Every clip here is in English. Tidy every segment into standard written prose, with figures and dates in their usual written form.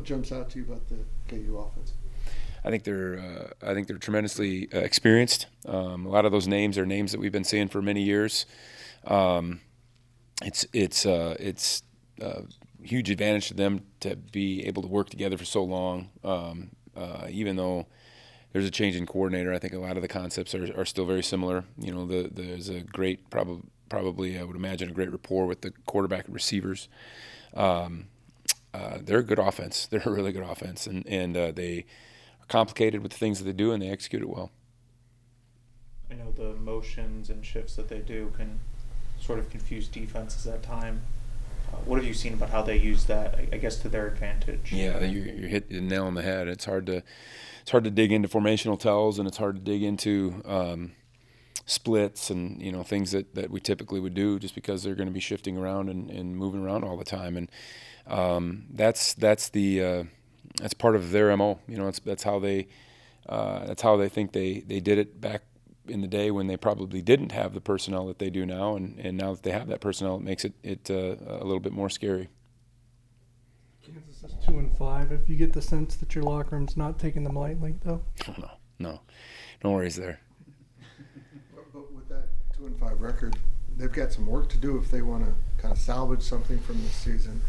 What jumps out to you about the KU offense? I think they're tremendously experienced. A lot of those names are names that we've been seeing for many years. It's a huge advantage to them to be able to work together for so long. Even though there's a change in coordinator, I think a lot of the concepts are still very similar. There's a great probably I would imagine a great rapport with the quarterback and receivers. They're a good offense. They're a really good offense, and they are complicated with the things that they do, and they execute it well. I know the motions and shifts that they do can sort of confuse defenses at time. What have you seen about how they use that, I guess, to their advantage? Yeah, you're hit the nail on the head. It's hard to dig into formational tells, and it's hard to dig into splits and things that we typically would do, just because they're going to be shifting around and moving around all the time. And that's part of their MO. That's how they think they did it back in the day when they probably didn't have the personnel that they do now, and now that they have that personnel, it makes it a little bit more scary. Kansas is 2-5. If you get the sense that your locker room's not taking them lightly, though. No worries there. But with that 2-5 record, they've got some work to do if they want to kind of salvage something from this season.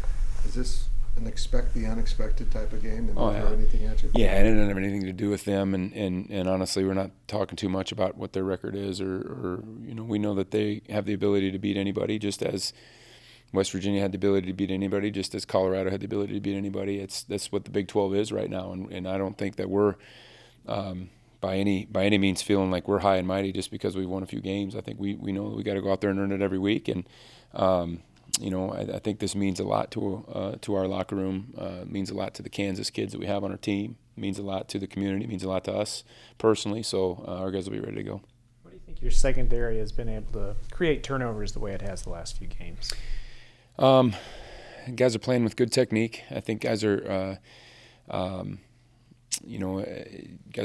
Is this an expect the unexpected type of game? And yeah. Throw anything at you? Yeah, it didn't have anything to do with them, and honestly, we're not talking too much about what their record is, or we know that they have the ability to beat anybody, just as West Virginia had the ability to beat anybody, just as Colorado had the ability to beat anybody. That's what the Big 12 is right now, and I don't think that we're by any means feeling like we're high and mighty just because we've won a few games. I think we know that we got to go out there and earn it every week, and I think this means a lot to our locker room. It means a lot to the Kansas kids that we have on our team. It means a lot to the community. It means a lot to us personally. So our guys will be ready to go. What do you think your secondary has been able to create turnovers the way it has the last few games? Guys are playing with good technique. I think guys are, guys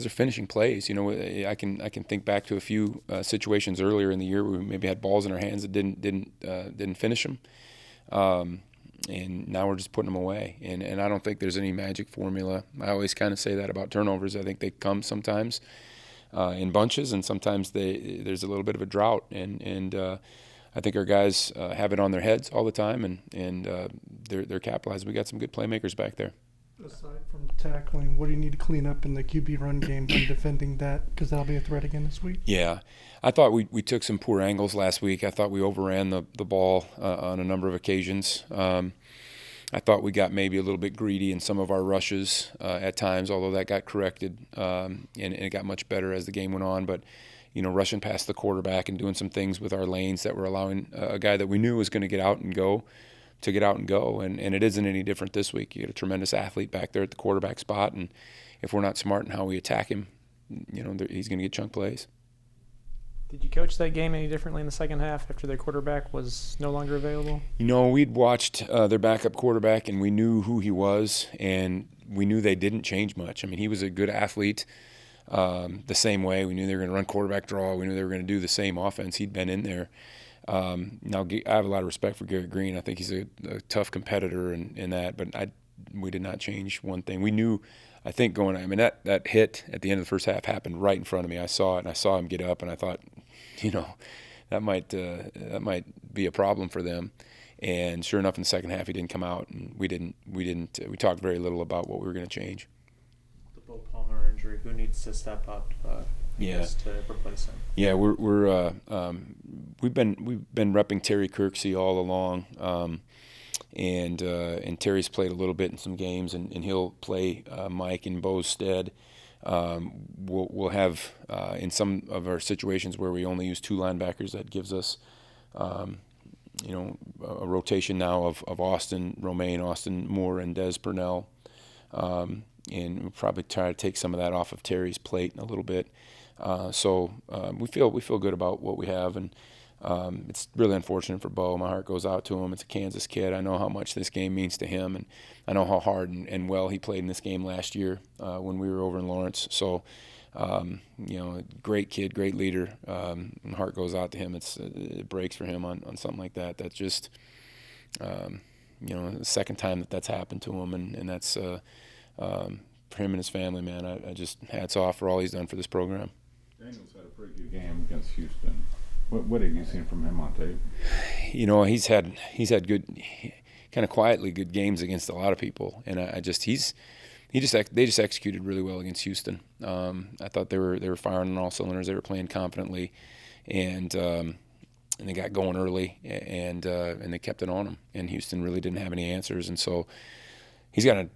are finishing plays. I can think back to a few situations earlier in the year where we maybe had balls in our hands that didn't finish them, and now we're just putting them away. And I don't think there's any magic formula. I always kind of say that about turnovers. I think they come sometimes in bunches, and sometimes there's a little bit of a drought. And I think our guys have it on their heads all the time, and they're capitalizing. We got some good playmakers back there. Aside from tackling, what do you need to clean up in the QB run game when defending that? Because that'll be a threat again this week. Yeah. I thought we took some poor angles last week. I thought we overran the ball on a number of occasions. I thought we got maybe a little bit greedy in some of our rushes at times, although that got corrected, and it got much better as the game went on. But, rushing past the quarterback and doing some things with our lanes that were allowing a guy that we knew was going to get out and go to get out and go. And it isn't any different this week. You get a tremendous athlete back there at the quarterback spot, and if we're not smart in how we attack him, he's going to get chunk plays. Did you coach that game any differently in the second half after their quarterback was no longer available? We'd watched their backup quarterback, and we knew who he was, and we knew they didn't change much. I mean, he was a good athlete the same way. We knew they were going to run quarterback draw. We knew they were going to do the same offense. He'd been in there. Now, I have a lot of respect for Garrett Green. I think he's a tough competitor in that, but we did not change one thing. We knew, I think, that hit at the end of the first half happened right in front of me. I saw it, and I saw him get up, and I thought, that might be a problem for them. And sure enough, in the second half, he didn't come out, and we talked very little about what we were going to change. The Bo Palmer injury, who needs to step up? To replace him. Yeah, we've been repping Terry Kirksey all along, and Terry's played a little bit in some games, and he'll play Mike in Bo's stead. We'll have in some of our situations where we only use two linebackers, that gives us a rotation now of Austin Romaine, Austin Moore, and Des Purnell, and we'll probably try to take some of that off of Terry's plate a little bit. So we feel good about what we have, and it's really unfortunate for Bo. My heart goes out to him. It's a Kansas kid. I know how much this game means to him, and I know how hard and well he played in this game last year when we were over in Lawrence. So, great kid, great leader. My heart goes out to him. It breaks for him on something like that. That's just the second time that's happened to him, and that's for him and his family, man. I just hats off for all he's done for this program. Daniels had a pretty good game against Houston. What have you seen from him on tape? He's had good, kind of quietly good games against a lot of people, and they just executed really well against Houston. I thought they were firing on all cylinders. They were playing confidently, and they got going early, and they kept it on him. And Houston really didn't have any answers, and so he's got an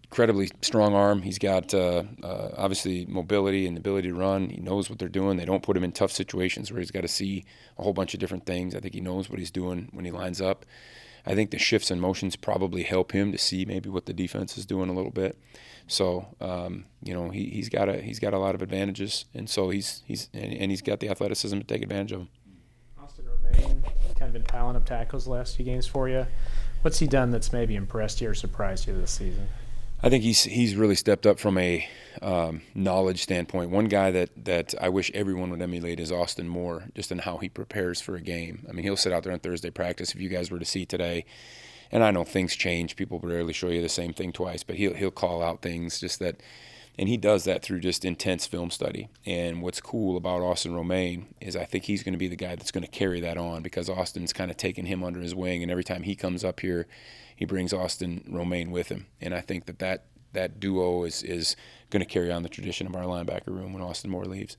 incredibly strong arm. He's got obviously mobility and the ability to run. He knows what they're doing. They don't put him in tough situations where he's got to see a whole bunch of different things. I think he knows what he's doing when he lines up. I think the shifts and motions probably help him to see maybe what the defense is doing a little bit. So he's got a lot of advantages, and so he's got the athleticism to take advantage of them. Austin Romaine kind of been piling up tackles the last few games for you. What's he done that's maybe impressed you or surprised you this season? I think he's really stepped up from a knowledge standpoint. One guy that I wish everyone would emulate is Austin Moore, just in how he prepares for a game. I mean, he'll sit out there on Thursday practice, if you guys were to see today. And I know things change. People rarely show you the same thing twice, but he'll call out things just that. And he does that through just intense film study. And what's cool about Austin Romaine is I think he's going to be the guy that's going to carry that on, because Austin's kind of taken him under his wing. And every time he comes up here, he brings Austin Romaine with him. And I think that duo is going to carry on the tradition of our linebacker room when Austin Moore leaves.